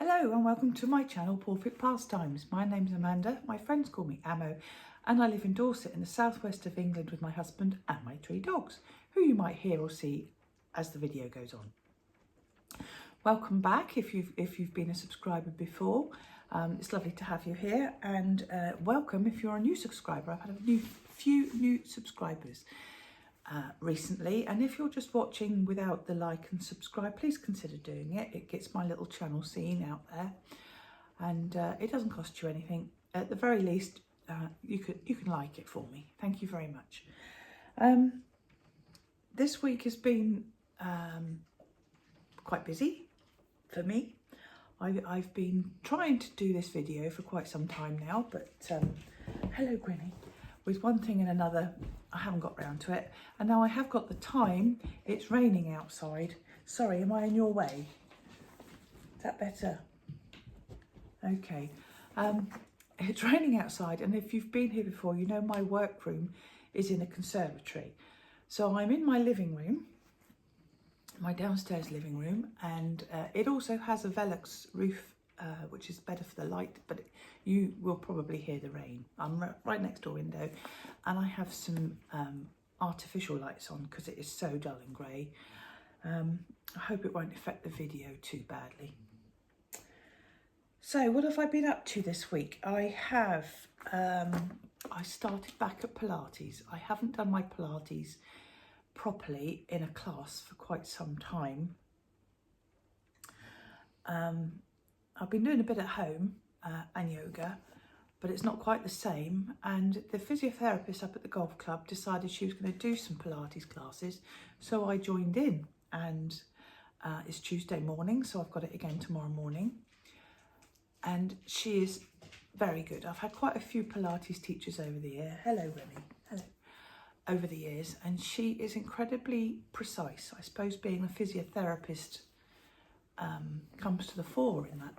Hello and welcome to my channel PawfectPastimes. My name's Amanda, my friends call me Amo, and I live in Dorset in the southwest of England with my husband and my 3 dogs, who you might hear or see as the video goes on. Welcome back if you've been a subscriber before. It's lovely to have you here, and welcome if you're a new subscriber. I've had a few new subscribers recently, and if you're just watching without the like and subscribe, please consider doing it. It gets my little channel seen out there, and it doesn't cost you anything. At the very least, you can like it for me. Thank you very much. This week has been quite busy for me. I've been trying to do this video for quite some time now, but hello Grinny. With one thing and another, I haven't got round to it. And now I have got the time. It's raining outside. Sorry, am I in your way? Is that better? Okay. It's raining outside, and if you've been here before, you know my workroom is in a conservatory. So I'm in my living room, my downstairs living room, and it also has a Velux roof, which is better for the light, but you will probably hear the rain. I'm right next door window, and I have some artificial lights on because it is so dull and grey. I hope it won't affect the video too badly. So what have I been up to this week? I started back at Pilates. I haven't done my Pilates properly in a class for quite some time. I've been doing a bit at home and yoga, but it's not quite the same. And the physiotherapist up at the golf club decided she was going to do some Pilates classes, so I joined in. And it's Tuesday morning, so I've got it again tomorrow morning. And she is very good. I've had quite a few Pilates teachers over the year. Hello, Remy. Hello. Over the years, and she is incredibly precise. I suppose being a physiotherapist comes to the fore in that.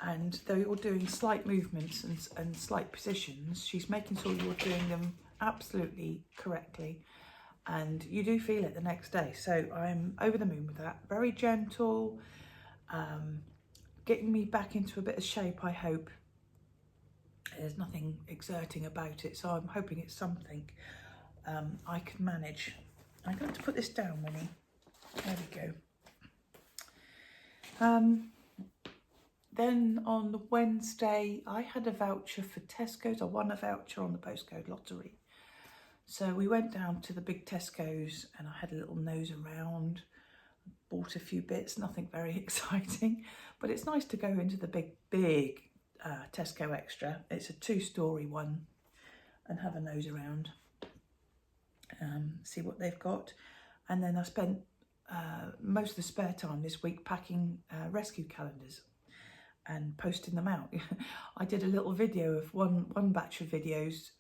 And though you're doing slight movements and slight positions, she's making sure you're doing them absolutely correctly, and you do feel it the next day. So I'm over the moon with that. Very gentle, getting me back into a bit of shape, I hope. There's nothing exerting about it, so I'm hoping it's something I can manage. I'm going to put this down, Winnie. There we go. Then on the Wednesday, I had a voucher for Tesco's. I won a voucher on the postcode lottery. So we went down to the big Tesco's and I had a little nose around, bought a few bits, nothing very exciting, but it's nice to go into the big Tesco Extra. It's a 2-storey one, and have a nose around, see what they've got. And then I spent most of the spare time this week packing rescue calendars and posting them out. I did a little video of one batch of videos,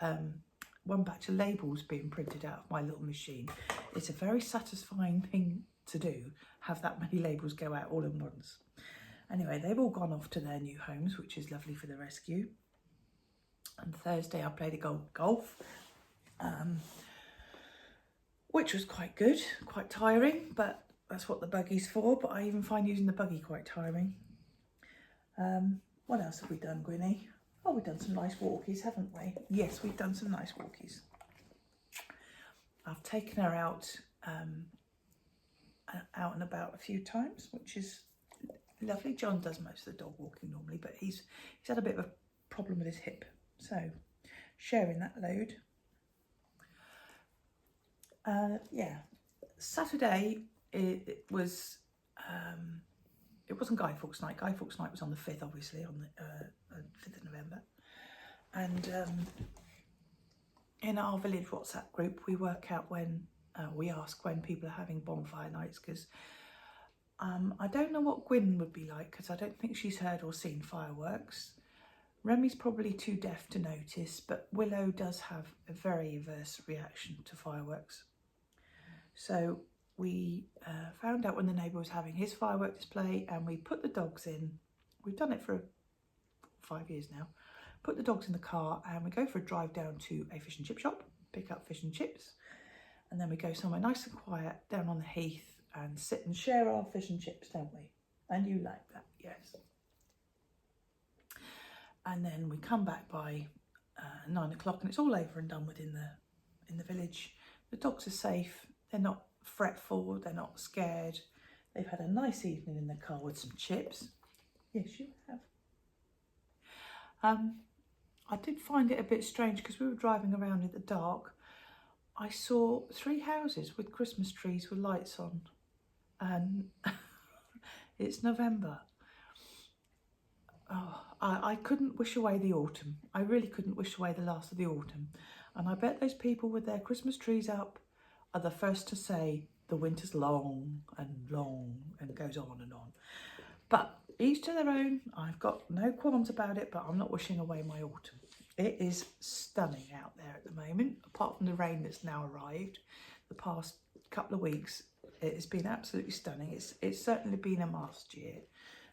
one batch of labels being printed out of my little machine. It's a very satisfying thing to do, have that many labels go out all at once. Anyway, they've all gone off to their new homes, which is lovely for the rescue. And Thursday I played a golf, which was quite good, quite tiring, but that's what the buggy's for. But I even find using the buggy quite tiring. What else have we done, Gwynny? Oh, we've done some nice walkies, haven't we? Yes, we've done some nice walkies. I've taken her out and about a few times, which is lovely. John does most of the dog walking normally, but he's had a bit of a problem with his hip, so sharing that load. Yeah, Saturday it was. It wasn't Guy Fawkes Night. Guy Fawkes Night was on the 5th, obviously, on the 5th of November. And in our village WhatsApp group, we work out when, we ask when people are having bonfire nights, because I don't know what Gwyn would be like, because I don't think she's heard or seen fireworks. Remy's probably too deaf to notice, but Willow does have a very averse reaction to fireworks. So we found out when the neighbour was having his firework display, and we put the dogs in. We've done it for 5 years now. Put the dogs in the car and we go for a drive down to a fish and chip shop, pick up fish and chips, and then we go somewhere nice and quiet down on the heath and sit and share our fish and chips, don't we? And you like that, yes. And then we come back by 9 o'clock and it's all over and done with in the village. The dogs are safe, they're not fretful, they're not scared. They've had a nice evening in the car with some chips. Yes, you have. I did find it a bit strange because we were driving around in the dark. I saw 3 houses with Christmas trees with lights on, and it's November. Oh, I couldn't wish away the autumn. I really couldn't wish away the last of the autumn. And I bet those people with their Christmas trees up are the first to say the winter's long and goes on and on. But each to their own. I've got no qualms about it, but I'm not wishing away my autumn. It is stunning out there at the moment, apart from the rain that's now arrived. The past couple of weeks, it has been absolutely stunning. It's certainly been a mast year.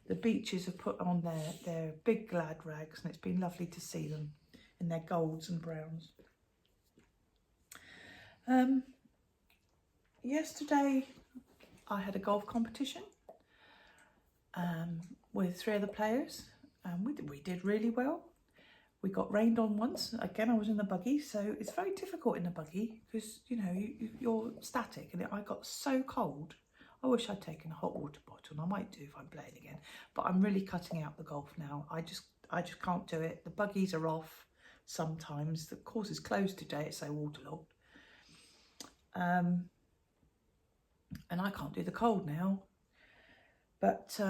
The beaches have put on their big glad rags, and it's been lovely to see them in their golds and browns. Yesterday, I had a golf competition with 3 other players, and we did really well. We got rained on once. Again, I was in the buggy, so it's very difficult in the buggy because, you know, you're static, and I got so cold. I wish I'd taken a hot water bottle, and I might do if I'm playing again. But I'm really cutting out the golf now. I just can't do it. The buggies are off sometimes. The course is closed today. It's so waterlogged. And I can't do the cold now. But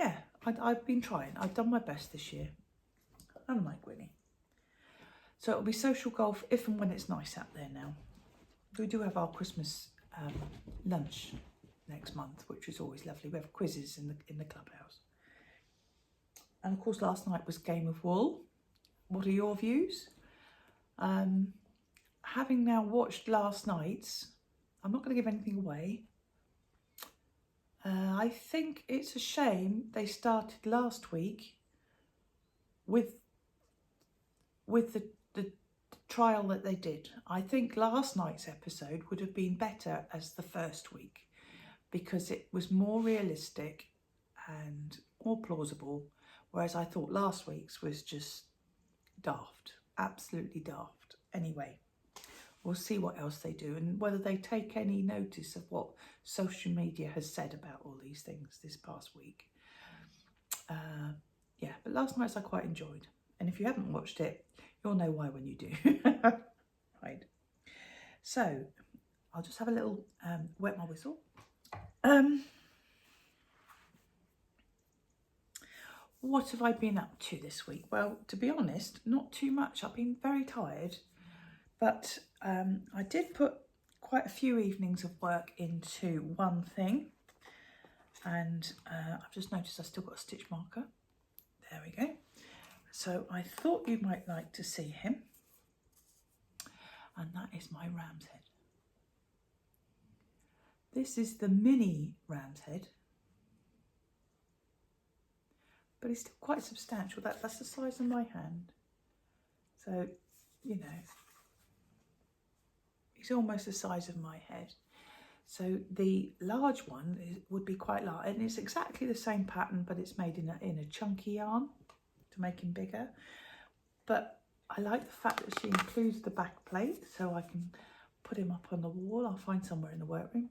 yeah, I've been trying. I've done my best this year. Unlike Winnie. So it'll be social golf if and when it's nice out there now. We do have our Christmas lunch next month, which is always lovely. We have quizzes in the clubhouse. And of course last night was Game of Wool. What are your views? Having now watched last night's, I'm not going to give anything away. I think it's a shame they started last week with the trial that they did. I think last night's episode would have been better as the first week because it was more realistic and more plausible, whereas I thought last week's was just daft, absolutely daft. Anyway, we'll see what else they do and whether they take any notice of what social media has said about all these things this past week. Yeah, but last night's I quite enjoyed. And if you haven't watched it, you'll know why when you do. Right. So, I'll just have a little wet my whistle. What have I been up to this week? Well, to be honest, not too much. I've been very tired. But I did put quite a few evenings of work into one thing. And I've just noticed I've still got a stitch marker. There we go. So I thought you might like to see him. And that is my ram's head. This is the mini ram's head. But it's still quite substantial. That's the size of my hand. So, you know, it's almost the size of my head. So the large one would be quite large, and it's exactly the same pattern, but it's made in a chunky yarn to make him bigger. But I like the fact that she includes the back plate, so I can put him up on the wall. I'll find somewhere in the workroom.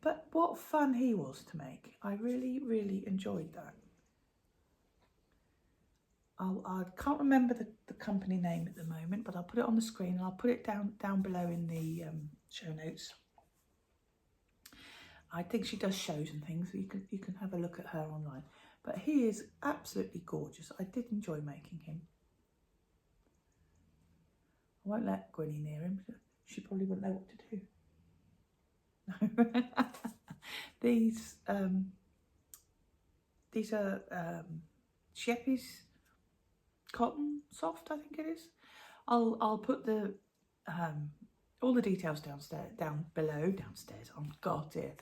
But what fun he was to make. I really, really enjoyed that. I can't remember the company name at the moment, but I'll put it on the screen and I'll put it down below in the show notes. I think she does shows and things, so you can have a look at her online. But he is absolutely gorgeous. I did enjoy making him. I won't let Gwenny near him. She probably wouldn't know what to do. No. These are Sheppy's cotton soft, I think it is. I'll put the all the details down below. Oh God, dear.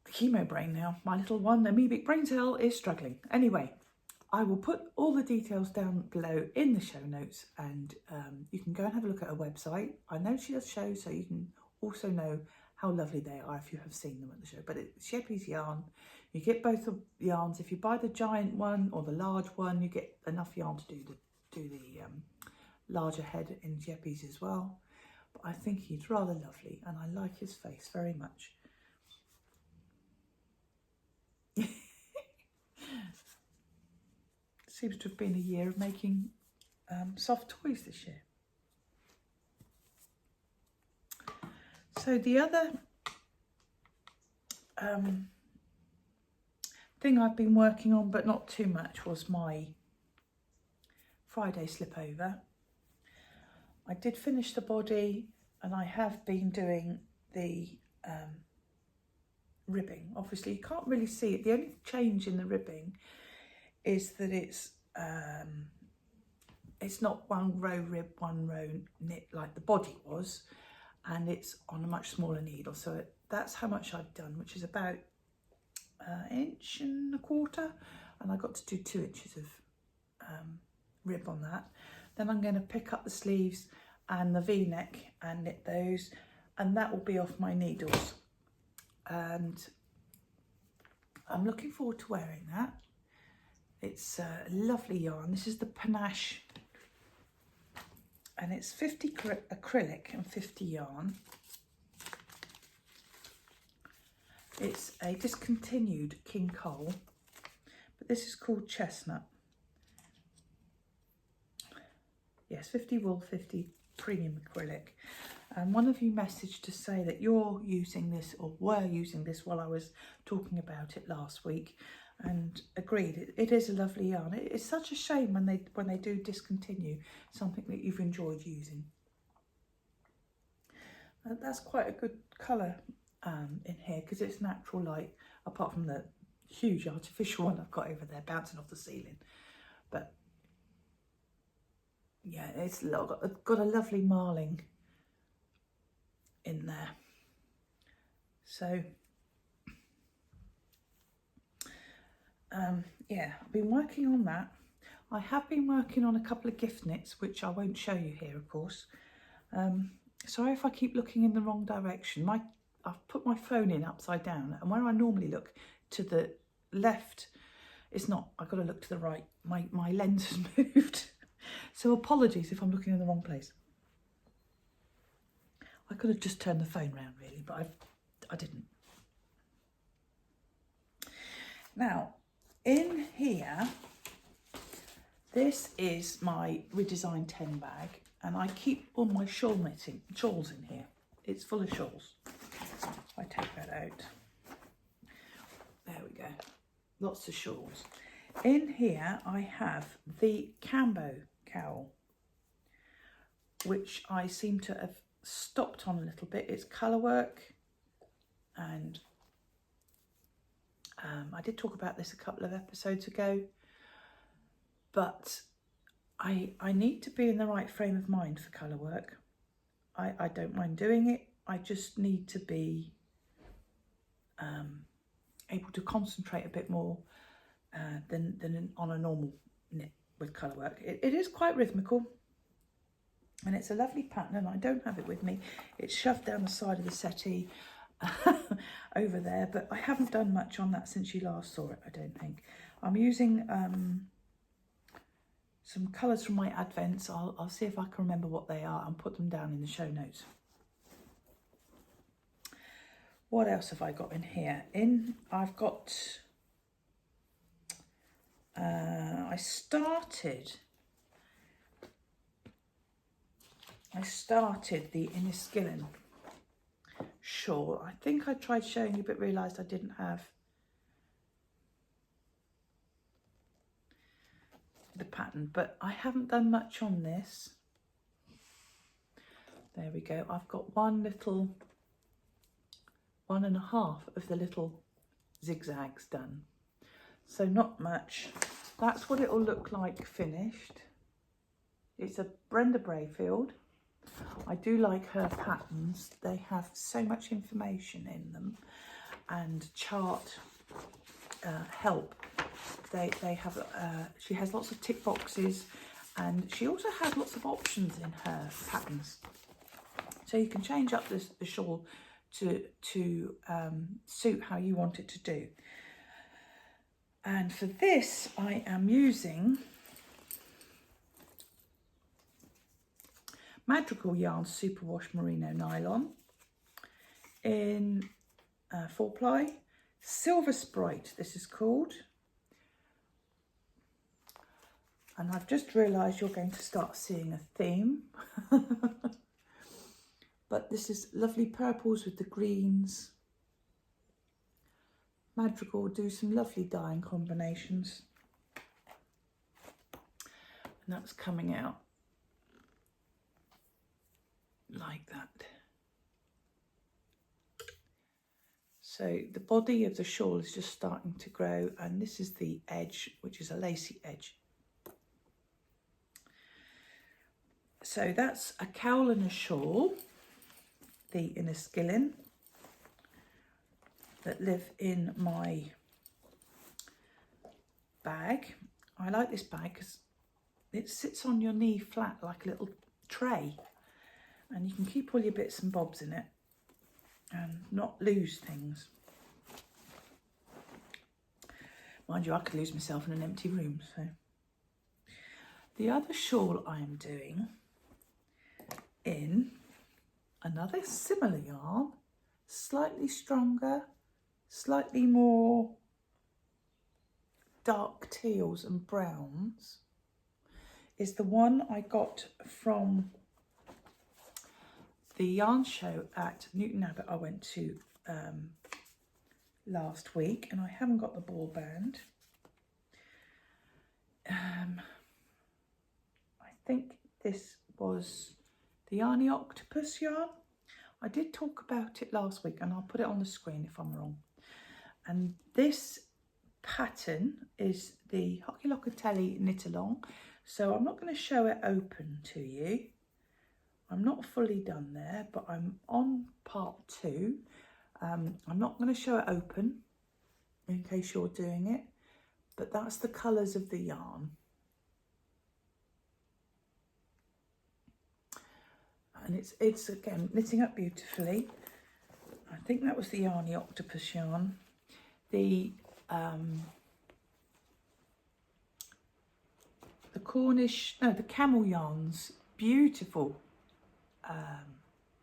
The chemo brain now. My little one, the amoebic brain cell, is struggling. Anyway, I will put all the details down below in the show notes, and you can go and have a look at her website. I know she does shows, so you can also know how lovely they are if you have seen them at the show. But it's Sheppy's yarn. You get both the yarns. If you buy the giant one or the large one, you get enough yarn to do the larger head in Sheppy's as well. But I think he's rather lovely, and I like his face very much. Seems to have been a year of making soft toys this year. So the other thing I've been working on, but not too much, was my Friday slipover. I did finish the body, and I have been doing the ribbing. Obviously you can't really see it. The only change in the ribbing is that it's not one row rib, one row knit like the body was, and it's on a much smaller needle. So that's how much I've done, which is about 1.25 inches, and I got to do 2 inches of rib on that. Then I'm going to pick up the sleeves and the V-neck and knit those, and that will be off my needles, and I'm looking forward to wearing that. It's a lovely yarn. This is the Panache, and it's 50 acrylic and 50 yarn. It's a discontinued King Cole, but this is called Chestnut. Yes, 50 wool, 50 premium acrylic. And one of you messaged to say that you're using this, or were using this, while I was talking about it last week, and agreed. It is a lovely yarn. It's such a shame when they do discontinue something that you've enjoyed using. That's quite a good colour in here, because it's natural light, apart from the huge artificial one I've got over there bouncing off the ceiling. But yeah, it's got a lovely marling in there. So yeah, I've been working on that. I have been working on a couple of gift knits, which I won't show you here, of course. Sorry if I keep looking in the wrong direction. I've put my phone in upside down, and where I normally look to the left, it's not. I've got to look to the right. My lens has moved. So apologies if I'm looking in the wrong place. I could have just turned the phone round really, but I didn't. Now, in here, this is my redesigned 10 bag, and I keep all my shawls in here. It's full of shawls. I take that out. There we go. Lots of shawls. In here, I have the Cambo cowl, which I seem to have stopped on a little bit. It's colour work, and I did talk about this a couple of episodes ago, but I need to be in the right frame of mind for colour work. I don't mind doing it. I just need to be able to concentrate a bit more than on a normal knit with colour work. It is quite rhythmical, and it's a lovely pattern, and I don't have it with me. It's shoved down the side of the settee over there, but I haven't done much on that since you last saw it, I don't think. I'm using some colours from my advents. I'll see if I can remember what they are and put them down in the show notes. What else have I got in here? I've got I started the Inniskillen shawl. I think I tried showing you, but realised I didn't have the pattern, but I haven't done much on this. There we go. I've got 1.5 of the little zigzags done, so not much. That's what it'll look like finished. It's a Brenda Brayfield. I do like her patterns. They have so much information in them, and chart help. They have she has lots of tick boxes, and she also has lots of options in her patterns, so you can change up the shawl to suit how you want it to do. And for this, I am using Madrigal Yarn Superwash Merino Nylon in 4-ply. Silver Sprite, this is called. And I've just realised you're going to start seeing a theme. But this is lovely purples with the greens. Madrigal do some lovely dyeing combinations. And that's coming out like that. So the body of the shawl is just starting to grow, and this is the edge, which is a lacy edge. So that's a cowl and a shawl, the inner skillin, that live in my bag. I like this bag because it sits on your knee flat like a little tray, and you can keep all your bits and bobs in it and not lose things. Mind you, I could lose myself in an empty room. So the other shawl I am doing in another similar yarn, slightly stronger, slightly more dark teals and browns, is the one I got from the yarn show at Newton Abbot I went to last week, and I haven't got the ball band. I think this was the Yarny Octopus yarn. I did talk about it last week, and I'll put it on the screen if I'm wrong. And this pattern is the Hockey Locatelli Knit Along, so I'm not going to show it open to you. I'm not fully done there, but I'm on part 2. I'm not going to show it open in case you're doing it, but that's the colours of the yarn. And it's again knitting up beautifully. I think that was the Yarny Octopus yarn. The camel yarns, beautiful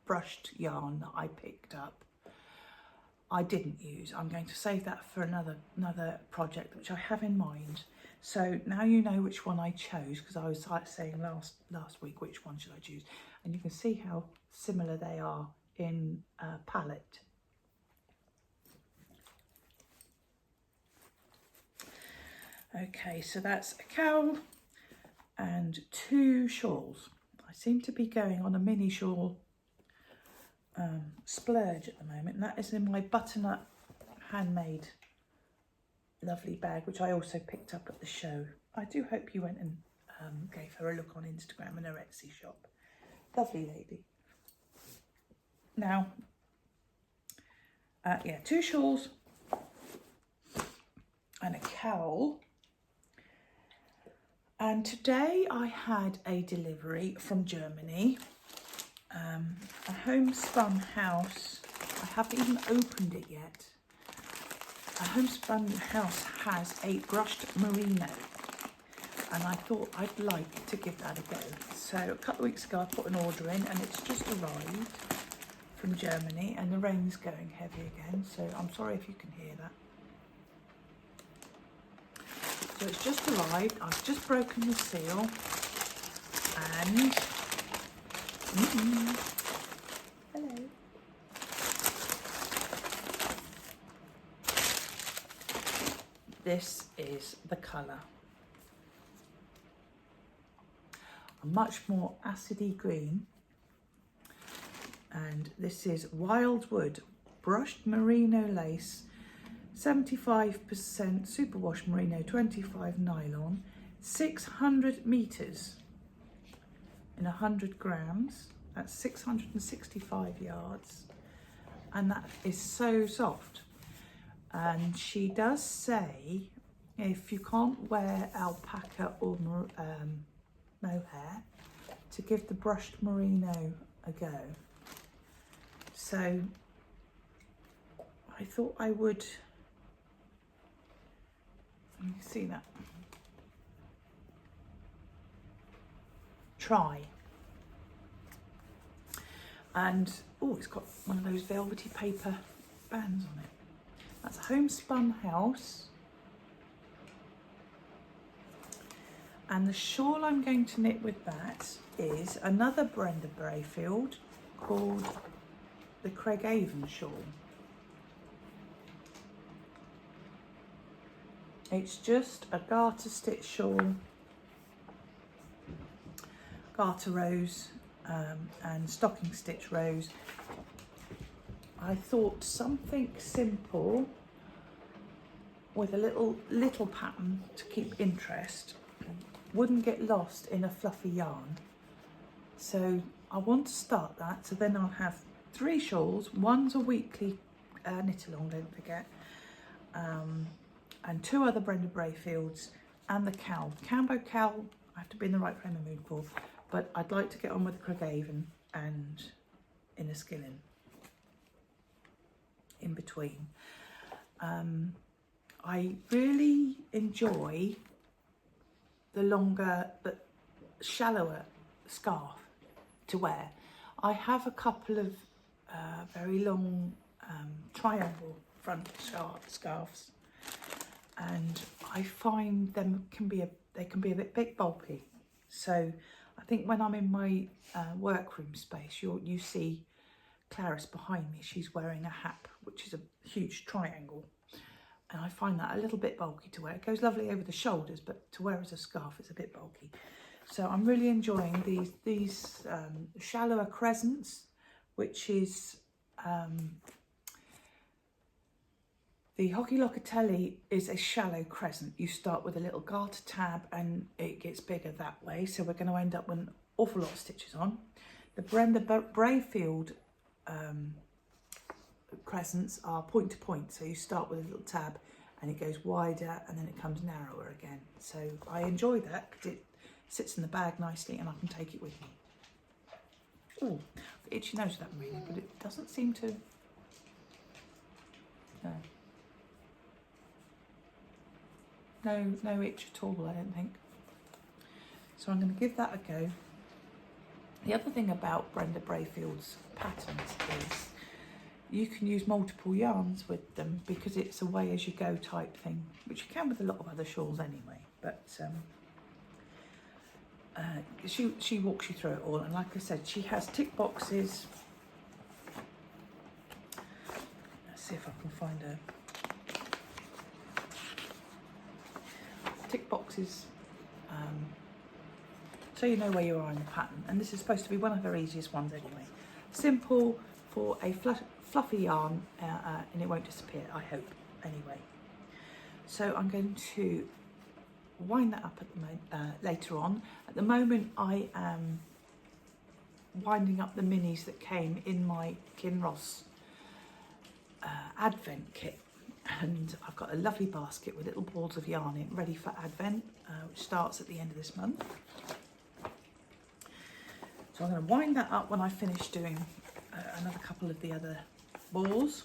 brushed yarn that I picked up. I didn't use. I'm going to save that for another project which I have in mind. So now you know which one I chose, because I was saying last week which one should I choose, and you can see how similar they are in palette. Okay, so that's a cowl and 2 shawls. I seem to be going on a mini shawl splurge at the moment, and that is in my butternut handmade lovely bag, which I also picked up at the show. I do hope you went and gave her a look on Instagram and her Etsy shop. Lovely lady. Now, 2 shawls and a cowl. And today I had a delivery from Germany, a homespun house. I haven't even opened it yet. A homespun house has a brushed merino, and I thought I'd like to give that a go. So a couple of weeks ago I put an order in, and it's just arrived from Germany, and the rain's going heavy again, so I'm sorry if you can hear that. So it's just arrived. I've just broken the seal, and hello. This is the colour. A much more acidy green, and this is Wildwood brushed merino lace, 75% superwash merino, 25 nylon, 600 meters in 100 grams. That's 665 yards, and that is so soft. And she does say if you can't wear alpaca or mohair, to give the brushed merino a go. So I thought I would, let me see that, try. And oh, it's got one of those velvety paper bands on it. That's a homespun house. And the shawl I'm going to knit with that is another Brenda Brayfield called the Craigavon shawl. It's just a garter stitch shawl, garter rows and stocking stitch rows. I thought something simple with a little pattern to keep interest wouldn't get lost in a fluffy yarn. So I want to start that, so then I'll have 3 shawls. One's a weekly knit along, don't forget, and 2 other Brenda Brayfields and the cowl. Cambo cowl I have to be in the right frame of mood for, but I'd like to get on with the Craigavon and Inner Skilling in between. I really enjoy the longer but shallower scarf to wear. I have a couple of very long triangle front scarves, and I find them they can be a bit bulky. So I think when I'm in my workroom space, you see Clarice behind me. She's wearing a hat, which is a huge triangle. And I find that a little bit bulky to wear. It goes lovely over the shoulders, but to wear as a scarf it's a bit bulky. So I'm really enjoying these shallower crescents, which is the Hockey Locatelli is a shallow crescent. You start with a little garter tab and it gets bigger that way. So we're going to end up with an awful lot of stitches on. The Brenda Brayfield crescents are point to point, so you start with a little tab and it goes wider and then it comes narrower again. So I enjoy that because it sits in the bag nicely and I can take it with me. Oh, itchy nose with that Verena, but it doesn't seem to. No itch at all, I don't think. So I'm going to give that a go. The other thing about Brenda Brayfield's patterns is you can use multiple yarns with them because it's a way as you go type thing, which you can with a lot of other shawls anyway. But she walks you through it all, and like I said, she has tick boxes. Let's see if I can find her. Tick boxes, so you know where you are in the pattern, and this is supposed to be one of her easiest ones anyway. Simple for a fluffy yarn, and it won't disappear, I hope, anyway. So I'm going to wind that up at the moment, later on. At the moment I am winding up the minis that came in my Kinross Advent kit, and I've got a lovely basket with little balls of yarn in ready for Advent, which starts at the end of this month. So I'm going to wind that up when I finish doing another couple of the other balls,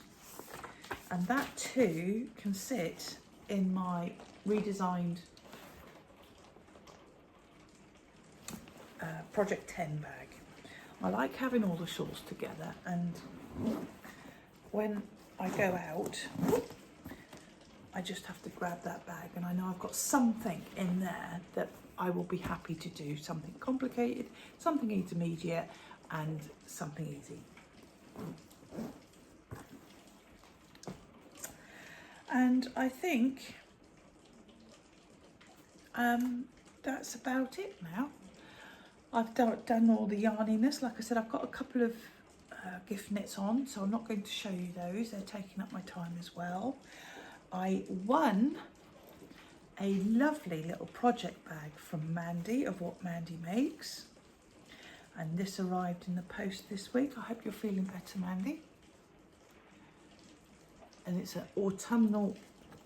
and that too can sit in my redesigned Project 10 bag. I like having all the shawls together, and when I go out I just have to grab that bag and I know I've got something in there that I will be happy to do, something complicated, something intermediate, and something easy. And I think that's about it now. I've done all the yarniness. Like I said, I've got a couple of gift knits on, so I'm not going to show you those. They're taking up my time as well. I won a lovely little project bag from Mandy, of What Mandy Makes, and this arrived in the post this week. I hope you're feeling better, Mandy. And it's an autumnal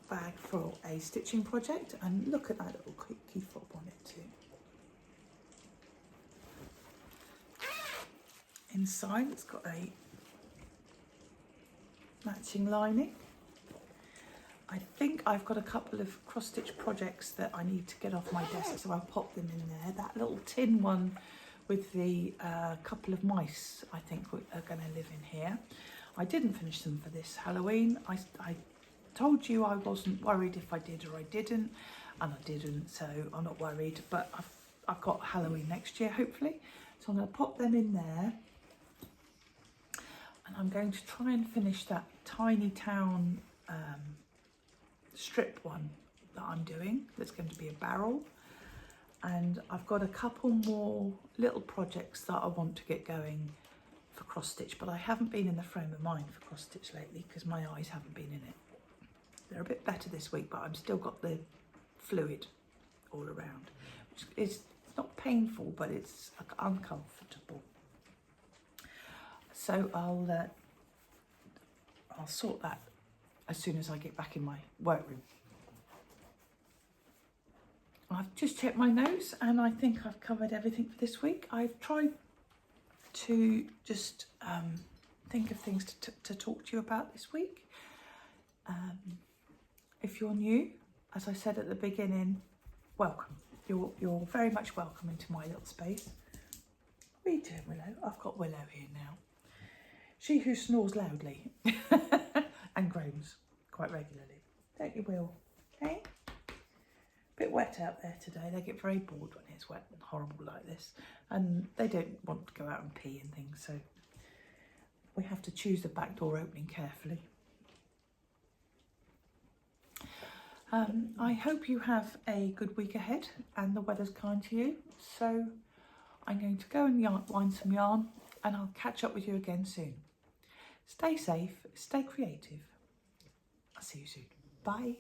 bag for a stitching project, and look at that little key fob on it too. Inside it's got a matching lining. I think I've got a couple of cross stitch projects that I need to get off my desk, so I'll pop them in there. That little tin one with the couple of mice I think are going to live in here. I didn't finish them for this Halloween. I told you I wasn't worried if I did or I didn't, and I didn't, so I'm not worried, but I've got Halloween next year hopefully, so I'm going to pop them in there. And I'm going to try and finish that Tiny Town strip one that I'm doing. That's going to be a barrel. And I've got a couple more little projects that I want to get going for cross stitch, but I haven't been in the frame of mind for cross stitch lately because my eyes haven't been in it. They're a bit better this week, but I've still got the fluid all around. It's not painful, but it's uncomfortable. So I'll sort that as soon as I get back in my workroom. I've just checked my notes and I think I've covered everything for this week. I've tried to just think of things to talk to you about this week. If you're new, as I said at the beginning, welcome. You're very much welcome into my little space. What are you doing, Willow? I've got Willow here now. She who snores loudly and groans quite regularly. Don't you, Will? Okay? Bit wet out there today. They get very bored when it's wet and horrible like this, and they don't want to go out and pee and things, so we have to choose the back door opening carefully. I hope you have a good week ahead and the weather's kind to you, so I'm going to go and wind some yarn and I'll catch up with you again soon. Stay safe, stay creative. I'll see you soon. Bye.